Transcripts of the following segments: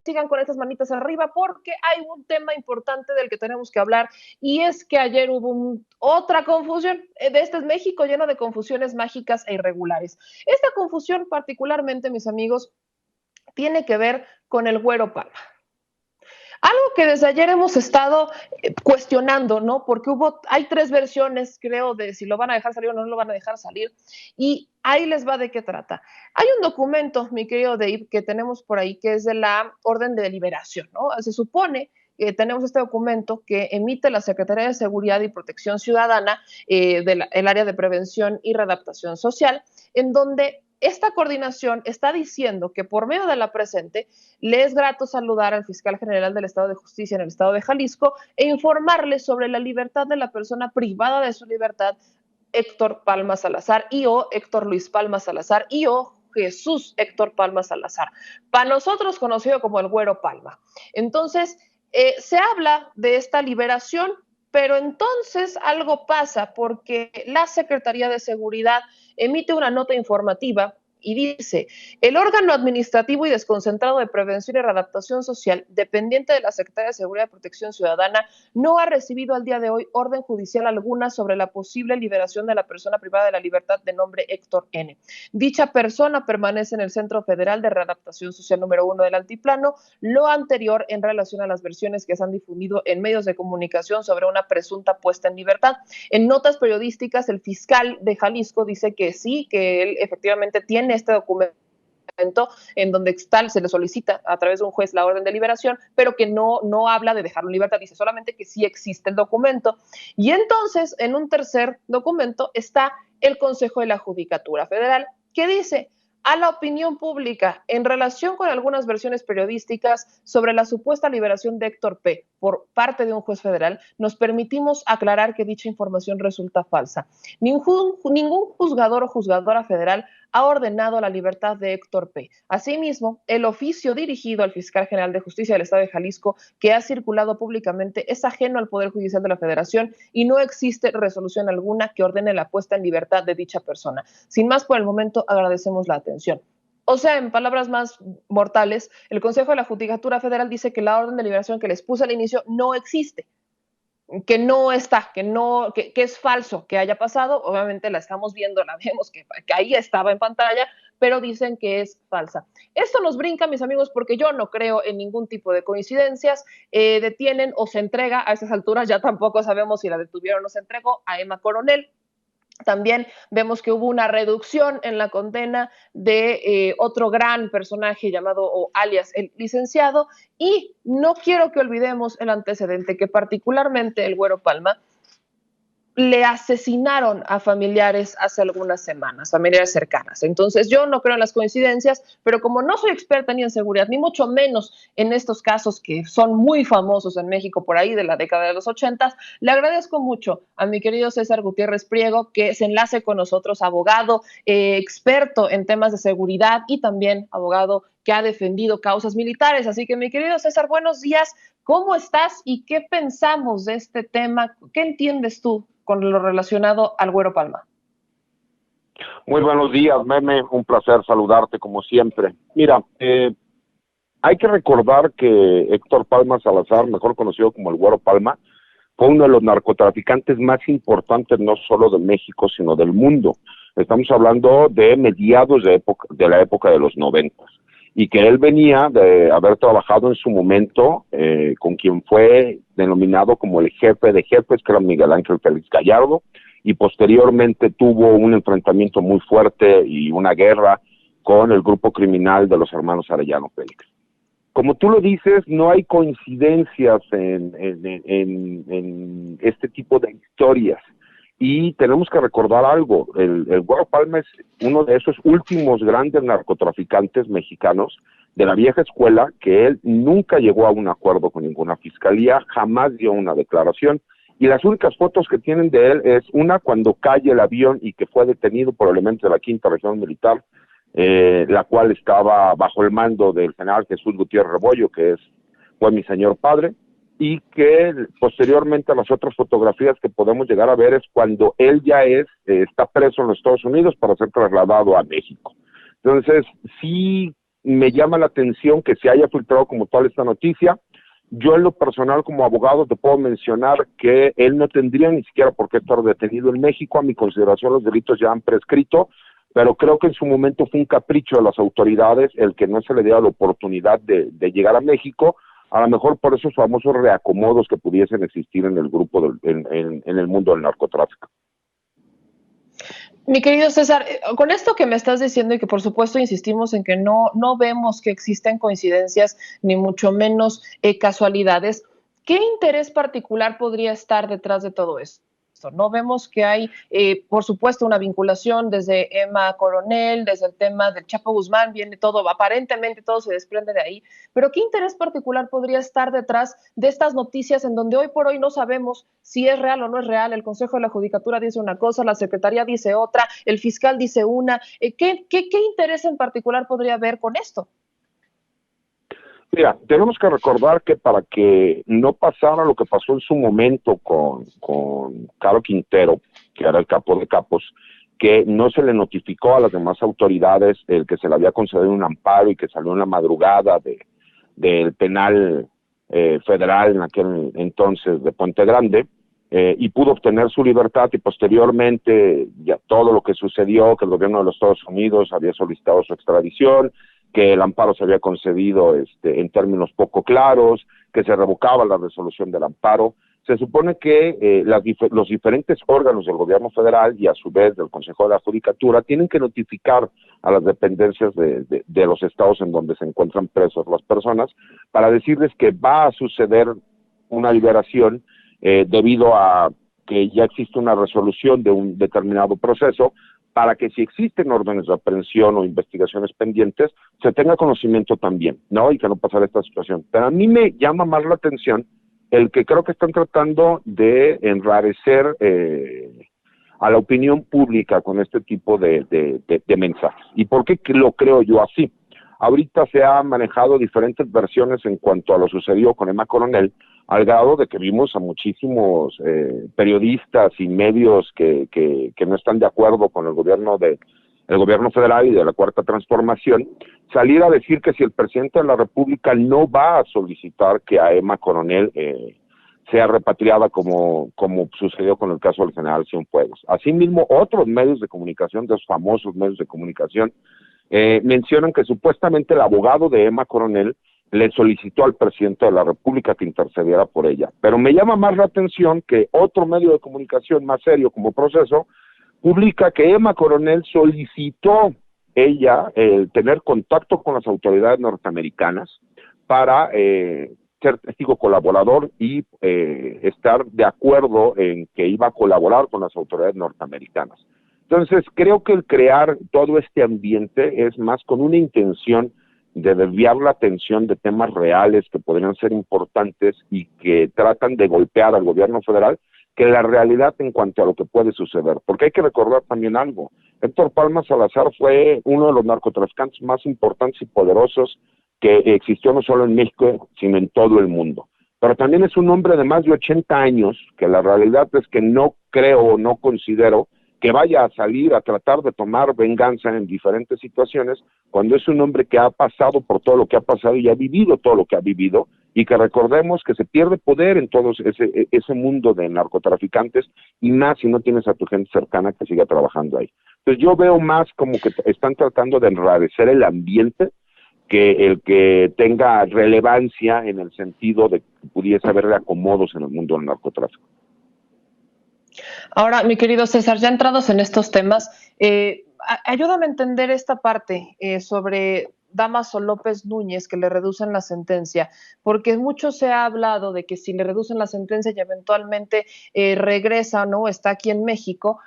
Sigan con esas manitas arriba porque hay un tema importante del que tenemos que hablar y es que ayer hubo otra confusión. De este es México lleno de confusiones mágicas e irregulares. Esta confusión particularmente, mis amigos, tiene que ver con el Güero Palma. Algo que desde ayer hemos estado cuestionando, ¿no? Porque hay tres versiones, creo, de si lo van a dejar salir o no lo van a dejar salir. Y ahí les va de qué trata. Hay un documento, mi querido Dave, que tenemos por ahí, que es de la Orden de Liberación, ¿no? Se supone que tenemos este documento que emite la Secretaría de Seguridad y Protección Ciudadana del área de prevención y readaptación social, en donde esta coordinación está diciendo que por medio de la presente le es grato saludar al fiscal general del Estado de Justicia en el Estado de Jalisco e informarle sobre la libertad de la persona privada de su libertad, Héctor Palma Salazar y o Héctor Luis Palma Salazar y o Jesús Héctor Palma Salazar, para nosotros conocido como el Güero Palma. Entonces, se habla de esta liberación, pero entonces algo pasa porque la Secretaría de Seguridad emite una nota informativa y dice: el órgano administrativo y desconcentrado de prevención y readaptación social, dependiente de la Secretaría de Seguridad y Protección Ciudadana, no ha recibido al día de hoy orden judicial alguna sobre la posible liberación de la persona privada de la libertad de nombre Héctor N. Dicha persona permanece en el Centro Federal de Readaptación Social número 1 del Altiplano, lo anterior en relación a las versiones que se han difundido en medios de comunicación sobre una presunta puesta en libertad. En notas periodísticas, el fiscal de Jalisco dice que sí, que él efectivamente tiene este documento en donde se le solicita a través de un juez la orden de liberación, pero que no habla de dejarlo en libertad, dice solamente que sí existe el documento. Y entonces, en un tercer documento está el Consejo de la Judicatura Federal, que dice: a la opinión pública, en relación con algunas versiones periodísticas sobre la supuesta liberación de Héctor P. por parte de un juez federal, nos permitimos aclarar que dicha información resulta falsa. Ningún juzgador o juzgadora federal ha ordenado la libertad de Héctor P. Asimismo, el oficio dirigido al fiscal general de justicia del Estado de Jalisco, que ha circulado públicamente, es ajeno al Poder Judicial de la Federación y no existe resolución alguna que ordene la puesta en libertad de dicha persona. Sin más por el momento, agradecemos la atención. O sea, en palabras más mortales, el Consejo de la Judicatura Federal dice que la orden de liberación que les puse al inicio no existe, que no está, que es falso que haya pasado. Obviamente la estamos viendo, la vemos que ahí estaba en pantalla, pero dicen que es falsa. Esto nos brinca, mis amigos, porque yo no creo en ningún tipo de coincidencias. Detienen o se entrega, a esas alturas ya tampoco sabemos si la detuvieron o se entregó, a Emma Coronel. También vemos que hubo una reducción en la condena de otro gran personaje llamado o alias el licenciado, y no quiero que olvidemos el antecedente que particularmente el Güero Palma le asesinaron a familiares hace algunas semanas, familiares cercanas. Entonces, yo no creo en las coincidencias, pero como no soy experta ni en seguridad, ni mucho menos en estos casos que son muy famosos en México por ahí de la década de los 80, le agradezco mucho a mi querido César Gutiérrez Priego que se enlace con nosotros, abogado, experto en temas de seguridad y también abogado que ha defendido causas militares. Así que, mi querido César, buenos días. ¿Cómo estás y qué pensamos de este tema? ¿Qué entiendes tú con lo relacionado al Güero Palma? Muy buenos días, Meme, un placer saludarte como siempre. Mira, hay que recordar que Héctor Palma Salazar, mejor conocido como el Güero Palma, fue uno de los narcotraficantes más importantes no solo de México, sino del mundo. Estamos hablando de mediados de la época de los 90, y que él venía de haber trabajado en su momento con quien fue denominado como el jefe de jefes, que era Miguel Ángel Félix Gallardo, y posteriormente tuvo un enfrentamiento muy fuerte y una guerra con el grupo criminal de los hermanos Arellano Félix. Como tú lo dices, no hay coincidencias en este tipo de historias. Y tenemos que recordar algo: el Güero Palma es uno de esos últimos grandes narcotraficantes mexicanos de la vieja escuela, que él nunca llegó a un acuerdo con ninguna fiscalía, jamás dio una declaración, y las únicas fotos que tienen de él es una cuando cae el avión y que fue detenido por elementos de la Quinta Región Militar, la cual estaba bajo el mando del general Jesús Gutiérrez Rebollo, que fue mi señor padre. y que posteriormente las otras fotografías que podemos llegar a ver es cuando él ya está preso en los Estados Unidos para ser trasladado a México. Entonces, sí me llama la atención que se haya filtrado como tal esta noticia. Yo en lo personal como abogado te puedo mencionar que él no tendría ni siquiera por qué estar detenido en México. A mi consideración los delitos ya han prescrito, pero creo que en su momento fue un capricho de las autoridades el que no se le diera la oportunidad de llegar a México, a lo mejor por esos famosos reacomodos que pudiesen existir en el grupo, en el mundo del narcotráfico. Mi querido César, con esto que me estás diciendo y que por supuesto insistimos en que no vemos que existen coincidencias ni mucho menos casualidades, ¿qué interés particular podría estar detrás de todo esto? No vemos que hay, por supuesto, una vinculación desde Emma Coronel, desde el tema del Chapo Guzmán, viene todo, aparentemente todo se desprende de ahí, pero ¿qué interés particular podría estar detrás de estas noticias en donde hoy por hoy no sabemos si es real o no es real? El Consejo de la Judicatura dice una cosa, la Secretaría dice otra, el fiscal dice una. ¿Qué interés en particular podría haber con esto? Mira, tenemos que recordar que para que no pasara lo que pasó en su momento con Caro Quintero, que era el capo de capos, que no se le notificó a las demás autoridades el que se le había concedido un amparo y que salió en la madrugada del penal federal en aquel entonces de Puente Grande, y pudo obtener su libertad, y posteriormente ya todo lo que sucedió, que el gobierno de los Estados Unidos había solicitado su extradición, que el amparo se había concedido en términos poco claros, que se revocaba la resolución del amparo. Se supone que los diferentes órganos del gobierno federal y a su vez del Consejo de la Judicatura tienen que notificar a las dependencias de los estados en donde se encuentran presos las personas para decirles que va a suceder una liberación debido a que ya existe una resolución de un determinado proceso, para que si existen órdenes de aprehensión o investigaciones pendientes, se tenga conocimiento también, ¿no? Y que no pasara esta situación. Pero a mí me llama más la atención el que creo que están tratando de enrarecer a la opinión pública con este tipo de mensajes. ¿Y por qué lo creo yo así? Ahorita se han manejado diferentes versiones en cuanto a lo sucedido con Emma Coronel, al grado de que vimos a muchísimos periodistas y medios que no están de acuerdo con el gobierno federal y de la Cuarta Transformación, salir a decir que si el presidente de la República no va a solicitar que a Emma Coronel sea repatriada como sucedió con el caso del general Cienfuegos. Asimismo, otros medios de comunicación, de los famosos medios de comunicación, mencionan que supuestamente el abogado de Emma Coronel le solicitó al presidente de la República que intercediera por ella. Pero me llama más la atención que otro medio de comunicación más serio como Proceso publica que Emma Coronel solicitó ella tener contacto con las autoridades norteamericanas para ser testigo colaborador y estar de acuerdo en que iba a colaborar con las autoridades norteamericanas. Entonces, creo que el crear todo este ambiente es más con una intención de desviar la atención de temas reales que podrían ser importantes y que tratan de golpear al gobierno federal, que la realidad en cuanto a lo que puede suceder. Porque hay que recordar también algo. Héctor Palma Salazar fue uno de los narcotraficantes más importantes y poderosos que existió no solo en México, sino en todo el mundo. Pero también es un hombre de más de 80 años, que la realidad es que no creo o no considero que vaya a salir a tratar de tomar venganza en diferentes situaciones, cuando es un hombre que ha pasado por todo lo que ha pasado y ha vivido todo lo que ha vivido, y que recordemos que se pierde poder en todo ese mundo de narcotraficantes, y más si no tienes a tu gente cercana que siga trabajando ahí. Entonces yo veo más como que están tratando de enrarecer el ambiente que el que tenga relevancia en el sentido de que pudiese haber reacomodos en el mundo del narcotráfico. Ahora, mi querido César, ya entrados en estos temas, ayúdame a entender esta parte sobre Dámaso López Núñez, que le reducen la sentencia, porque mucho se ha hablado de que si le reducen la sentencia y eventualmente regresa, ¿no? Está aquí en México,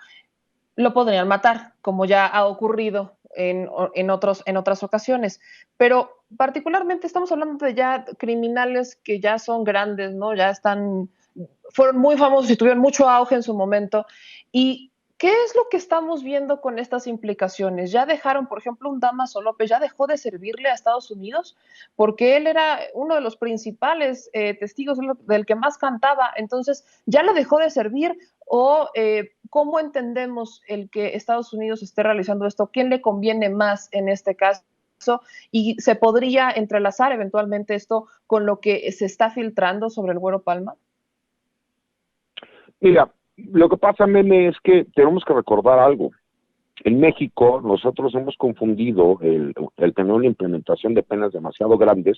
lo podrían matar, como ya ha ocurrido en otras ocasiones. Pero particularmente estamos hablando de ya criminales que ya son grandes, ¿no? Ya fueron muy famosos y tuvieron mucho auge en su momento. Y ¿Qué es lo que estamos viendo con estas implicaciones? ¿Ya dejaron, por ejemplo, un Damaso López, ya dejó de servirle a Estados Unidos? Porque él era uno de los principales testigos del que más cantaba, entonces, ¿ya lo dejó de servir? ¿O cómo entendemos el que Estados Unidos esté realizando esto? ¿Quién le conviene más en este caso? ¿Y se podría entrelazar eventualmente esto con lo que se está filtrando sobre el Güero Palma? Mira, lo que pasa, Meme, es que tenemos que recordar algo. En México, nosotros hemos confundido el tener una implementación de penas demasiado grandes,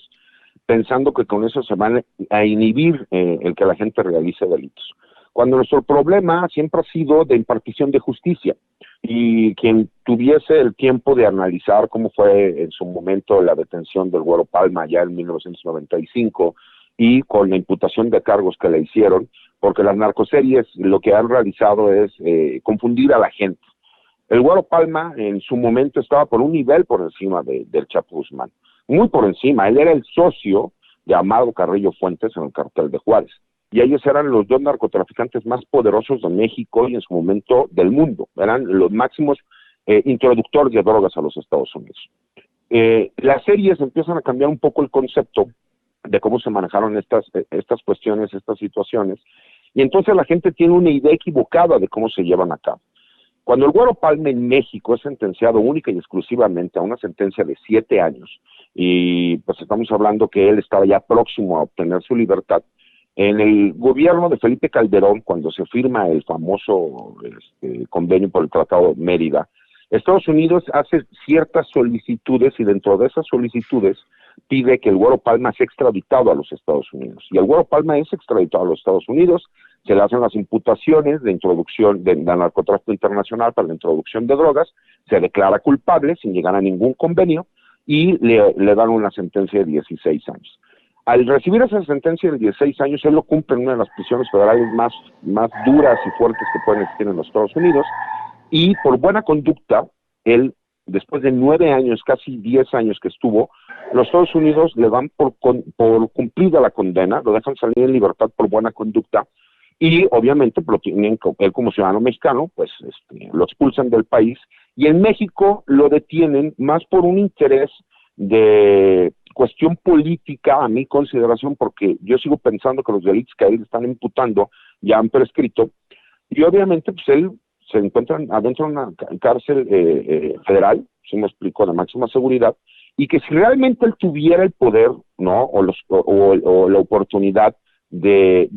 pensando que con eso se van a inhibir el que la gente realice delitos. Cuando nuestro problema siempre ha sido de impartición de justicia, y quien tuviese el tiempo de analizar cómo fue en su momento la detención del Güero Palma ya en 1995 y con la imputación de cargos que le hicieron, porque las narcoseries lo que han realizado es confundir a la gente. El Güero Palma en su momento estaba por un nivel por encima del Chapo Guzmán, muy por encima. Él era el socio de Amado Carrillo Fuentes en el cartel de Juárez. Y ellos eran los dos narcotraficantes más poderosos de México y en su momento del mundo. Eran los máximos introductores de drogas a los Estados Unidos. Las series empiezan a cambiar un poco el concepto de cómo se manejaron estas cuestiones, estas situaciones, y entonces la gente tiene una idea equivocada de cómo se llevan a cabo. Cuando el Güero Palma en México es sentenciado única y exclusivamente a una sentencia de 7 años, y pues estamos hablando que él estaba ya próximo a obtener su libertad, en el gobierno de Felipe Calderón, cuando se firma el famoso convenio por el Tratado de Mérida, Estados Unidos hace ciertas solicitudes y dentro de esas solicitudes pide que el Güero Palma sea extraditado a los Estados Unidos. Y el Güero Palma es extraditado a los Estados Unidos, se le hacen las imputaciones de introducción de narcotráfico internacional para la introducción de drogas, se declara culpable sin llegar a ningún convenio y le dan una sentencia de 16 años. Al recibir esa sentencia de 16 años, él lo cumple en una de las prisiones federales más duras y fuertes que pueden existir en los Estados Unidos, y por buena conducta, él, después de 9 años, casi 10 años que estuvo, los Estados Unidos le dan por cumplida la condena, lo dejan salir en libertad por buena conducta, y obviamente lo tienen, él como ciudadano mexicano, pues lo expulsan del país, y en México lo detienen más por un interés de cuestión política, a mi consideración, porque yo sigo pensando que los delitos que a él están imputando ya han prescrito, y obviamente pues él se encuentra adentro de una cárcel federal, si me explico, de máxima seguridad, y que si realmente él tuviera el poder, ¿no? O la oportunidad de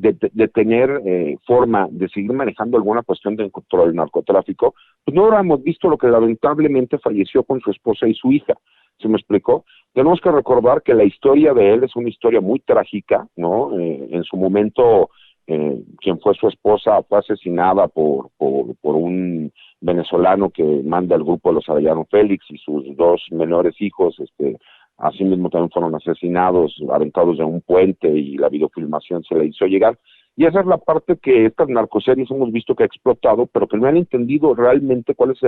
tener forma de seguir manejando alguna cuestión de control del narcotráfico, pues no hubiéramos visto lo que lamentablemente falleció con su esposa y su hija. ¿Se me explicó? Tenemos que recordar que la historia de él es una historia muy trágica, ¿no? En su momento, quien fue su esposa fue asesinada por un venezolano que manda el grupo de los Arellano Félix, y sus 2 menores hijos, así mismo también fueron asesinados, aventados de un puente, y la videofilmación se le hizo llegar. Y esa es la parte que estas narcoseries hemos visto que ha explotado, pero que no han entendido realmente cuál es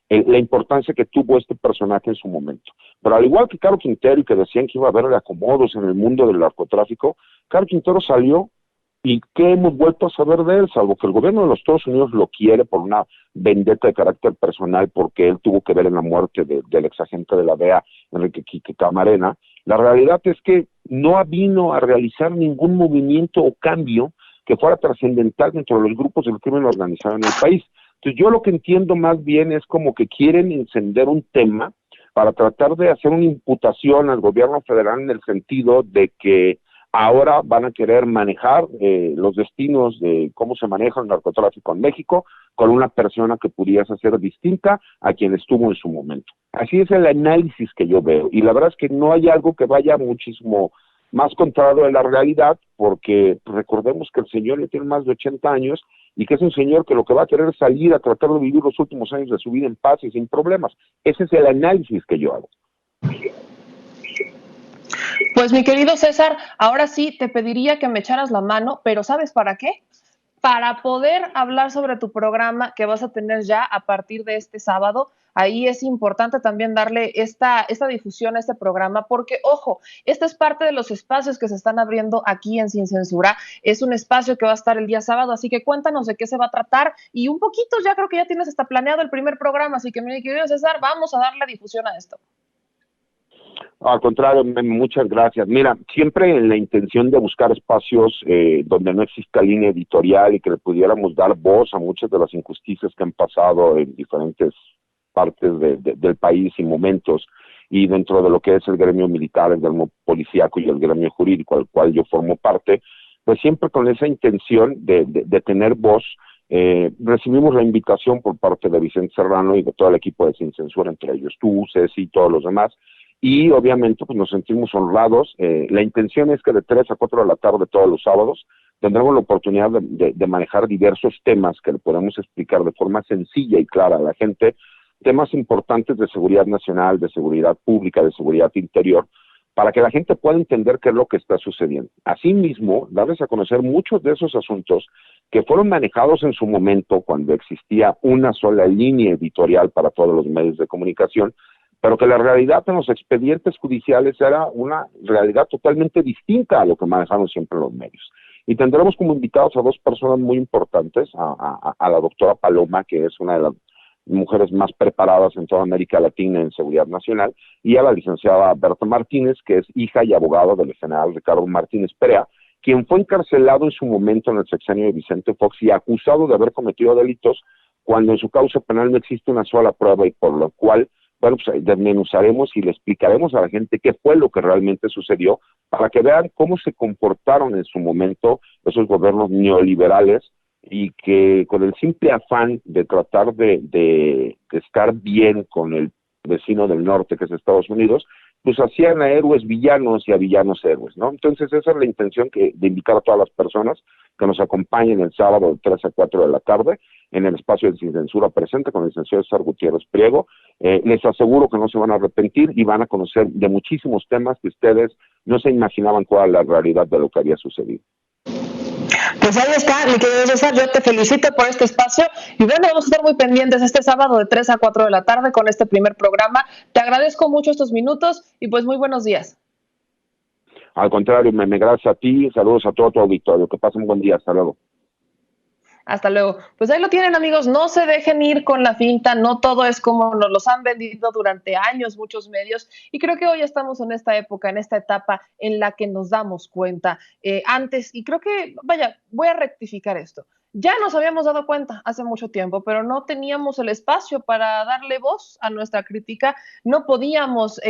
la importancia que tuvo este personaje en su momento. Pero al igual que Caro Quintero, y que decían que iba a haber acomodos en el mundo del narcotráfico, Caro Quintero salió, y ¿qué hemos vuelto a saber de él? Salvo que el gobierno de los Estados Unidos lo quiere por una vendetta de carácter personal, porque él tuvo que ver en la muerte del exagente de la DEA, Enrique Quique Camarena. La realidad es que no vino a realizar ningún movimiento o cambio que fuera trascendental dentro de los grupos del crimen organizado en el país. Entonces yo lo que entiendo más bien es como que quieren encender un tema para tratar de hacer una imputación al gobierno federal en el sentido de que ahora van a querer manejar los destinos de cómo se maneja el narcotráfico en México con una persona que pudiese ser distinta a quien estuvo en su momento. Así es el análisis que yo veo, y la verdad es que no hay algo que vaya muchísimo más contrario de la realidad, porque recordemos que el señor ya tiene más de 80 años y que es un señor que lo que va a querer es salir a tratar de vivir los últimos años de su vida en paz y sin problemas. Ese es el análisis que yo hago. Pues mi querido César, ahora sí te pediría que me echaras la mano, pero ¿sabes para qué? Para poder hablar sobre tu programa que vas a tener ya a partir de este sábado ahí es importante también darle esta difusión a este programa, porque, ojo, este es parte de los espacios que se están abriendo aquí en Sin Censura. Es un espacio que va a estar el día sábado, así que cuéntanos de qué se va a tratar y un poquito, ya creo que ya tienes hasta planeado el primer programa, así que mi querido César, vamos a darle difusión a esto. Al contrario, muchas gracias. Mira, siempre en la intención de buscar espacios donde no exista línea editorial y que le pudiéramos dar voz a muchas de las injusticias que han pasado en diferentes partes del país y momentos, y dentro de lo que es el gremio militar, el gremio policíaco y el gremio jurídico al cual yo formo parte, pues siempre con esa intención de tener voz. Recibimos la invitación por parte de Vicente Serrano y de todo el equipo de Sin Censura, entre ellos tú, Ceci y todos los demás, y obviamente pues nos sentimos honrados. La intención es que de 3 a 4 de la tarde todos los sábados tendremos la oportunidad de manejar diversos temas que le podemos explicar de forma sencilla y clara a la gente, temas importantes de seguridad nacional, de seguridad pública, de seguridad interior, para que la gente pueda entender qué es lo que está sucediendo. Asimismo, darles a conocer muchos de esos asuntos que fueron manejados en su momento cuando existía una sola línea editorial para todos los medios de comunicación, pero que la realidad en los expedientes judiciales era una realidad totalmente distinta a lo que manejaron siempre los medios. Y tendremos como invitados a 2 personas muy importantes, a la doctora Paloma, que es una de las mujeres más preparadas en toda América Latina en seguridad nacional, y a la licenciada Berta Martínez, que es hija y abogada del general Ricardo Martínez Perea, quien fue encarcelado en su momento en el sexenio de Vicente Fox y acusado de haber cometido delitos cuando en su causa penal no existe una sola prueba, y por lo cual, bueno, pues desmenuzaremos y le explicaremos a la gente qué fue lo que realmente sucedió, para que vean cómo se comportaron en su momento esos gobiernos neoliberales, y que con el simple afán de tratar de estar bien con el vecino del norte, que es Estados Unidos, pues hacían a héroes villanos y a villanos héroes, ¿no? Entonces esa es la intención, de invitar a todas las personas que nos acompañen el sábado de 3 a 4 de la tarde en el espacio de Sin Censura presente con el licenciado César Gutiérrez Priego. Les aseguro que no se van a arrepentir y van a conocer de muchísimos temas que ustedes no se imaginaban cuál era la realidad de lo que había sucedido. Pues ahí está, mi querido César, yo te felicito por este espacio y bueno, vamos a estar muy pendientes este sábado de 3 a 4 de la tarde con este primer programa. Te agradezco mucho estos minutos y pues muy buenos días. Al contrario, gracias a ti, saludos a todo tu auditorio, que pasen un buen día, hasta luego. Hasta luego. Pues ahí lo tienen, amigos, no se dejen ir con la finta, no todo es como nos los han vendido durante años muchos medios, y creo que hoy estamos en esta época, en esta etapa en la que nos damos cuenta antes, y creo que, vaya, voy a rectificar esto. Ya nos habíamos dado cuenta hace mucho tiempo, pero no teníamos el espacio para darle voz a nuestra crítica, no podíamos,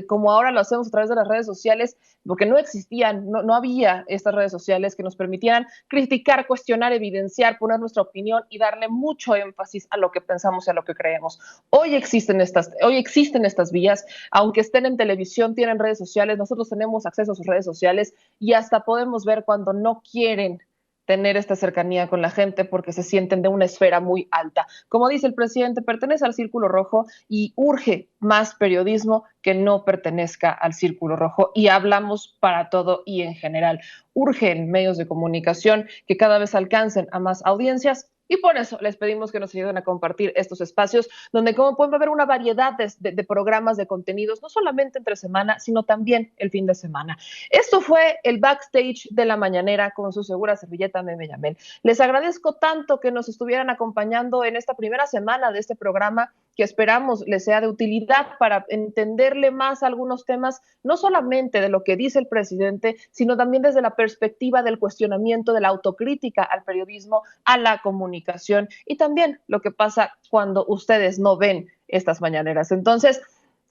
como ahora lo hacemos a través de las redes sociales, porque no existían, no había estas redes sociales que nos permitieran criticar, cuestionar, evidenciar, poner nuestra opinión y darle mucho énfasis a lo que pensamos y a lo que creemos. Hoy existen estas vías, aunque estén en televisión, tienen redes sociales, nosotros tenemos acceso a sus redes sociales y hasta podemos ver cuando no quieren tener esta cercanía con la gente porque se sienten de una esfera muy alta. Como dice el presidente, pertenece al Círculo Rojo y urge más periodismo que no pertenezca al Círculo Rojo, y hablamos para todo y en general. Urgen medios de comunicación que cada vez alcancen a más audiencias, y por eso les pedimos que nos ayuden a compartir estos espacios donde, como pueden ver, una variedad de programas, de contenidos, no solamente entre semana, sino también el fin de semana. Esto fue el backstage de la mañanera con su segura servilleta Meme Yamel. Les agradezco tanto que nos estuvieran acompañando en esta primera semana de este programa, que esperamos les sea de utilidad para entenderle más algunos temas, no solamente de lo que dice el presidente, sino también desde la perspectiva del cuestionamiento, de la autocrítica al periodismo, a la comunicación, y también lo que pasa cuando ustedes no ven estas mañaneras. Entonces,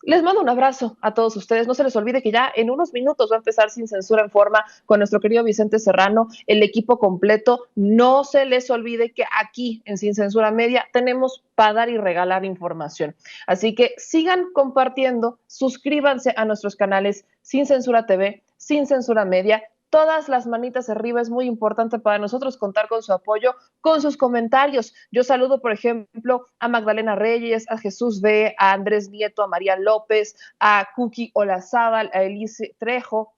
les mando un abrazo a todos ustedes. No se les olvide que ya en unos minutos va a empezar Sin Censura en Forma con nuestro querido Vicente Serrano, el equipo completo. No se les olvide que aquí en Sin Censura Media tenemos para dar y regalar información. Así que sigan compartiendo, suscríbanse a nuestros canales Sin Censura TV, Sin Censura Media. Todas las manitas arriba, es muy importante para nosotros contar con su apoyo, con sus comentarios. Yo saludo, por ejemplo, a Magdalena Reyes, a Jesús B., a Andrés Nieto, a María López, a Cookie Olazábal, a Elise Trejo,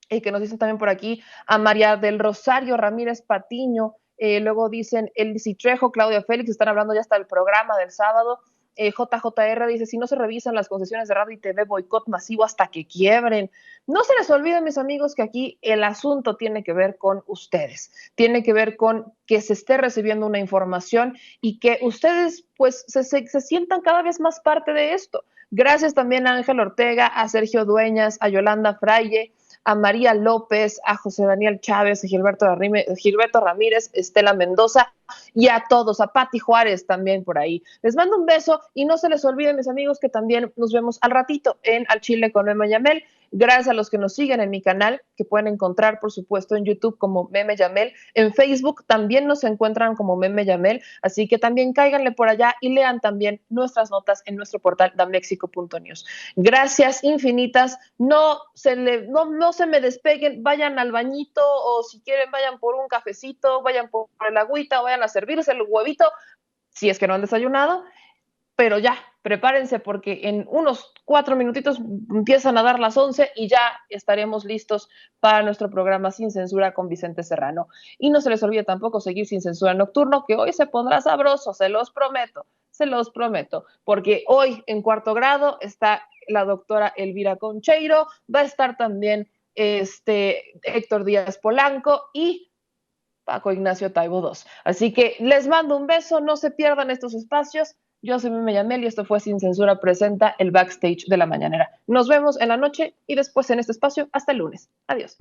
que nos dicen también por aquí, a María del Rosario Ramírez Patiño, luego dicen Elise Trejo, Claudia Félix, están hablando ya hasta el programa del sábado, JJR dice, si no se revisan las concesiones de radio y TV, boicot masivo hasta que quiebren. No se les olvide, mis amigos, que aquí el asunto tiene que ver con ustedes, tiene que ver con que se esté recibiendo una información y que ustedes pues se sientan cada vez más parte de esto. Gracias también a Ángel Ortega, a Sergio Dueñas, a Yolanda Fraile, a María López, a José Daniel Chávez, a Gilberto Ramírez, Estela Mendoza y a todos, a Pati Juárez también por ahí. Les mando un beso y no se les olviden, mis amigos, que también nos vemos al ratito en Al Chile con Meme Yamel. Gracias a los que nos siguen en mi canal, que pueden encontrar, por supuesto, en YouTube como Meme Yamel. En Facebook también nos encuentran como Meme Yamel, así que también cáiganle por allá y lean también nuestras notas en nuestro portal damexico.news. Gracias infinitas. No se me despeguen, vayan al bañito o si quieren vayan por un cafecito, vayan por el agüita, vayan a servirse el huevito, si es que no han desayunado. Pero ya, prepárense porque en unos 4 minutitos empiezan a dar las 11 y ya estaremos listos para nuestro programa Sin Censura con Vicente Serrano. Y no se les olvide tampoco seguir Sin Censura Nocturno, que hoy se pondrá sabroso, se los prometo, porque hoy en Cuarto Grado está la doctora Elvira Concheiro, va a estar también Héctor Díaz Polanco y Paco Ignacio Taibo II. Así que les mando un beso, no se pierdan estos espacios. Yo soy Meme Yamel y esto fue Sin Censura presenta el backstage de la mañanera. Nos vemos en la noche y después en este espacio hasta el lunes. Adiós.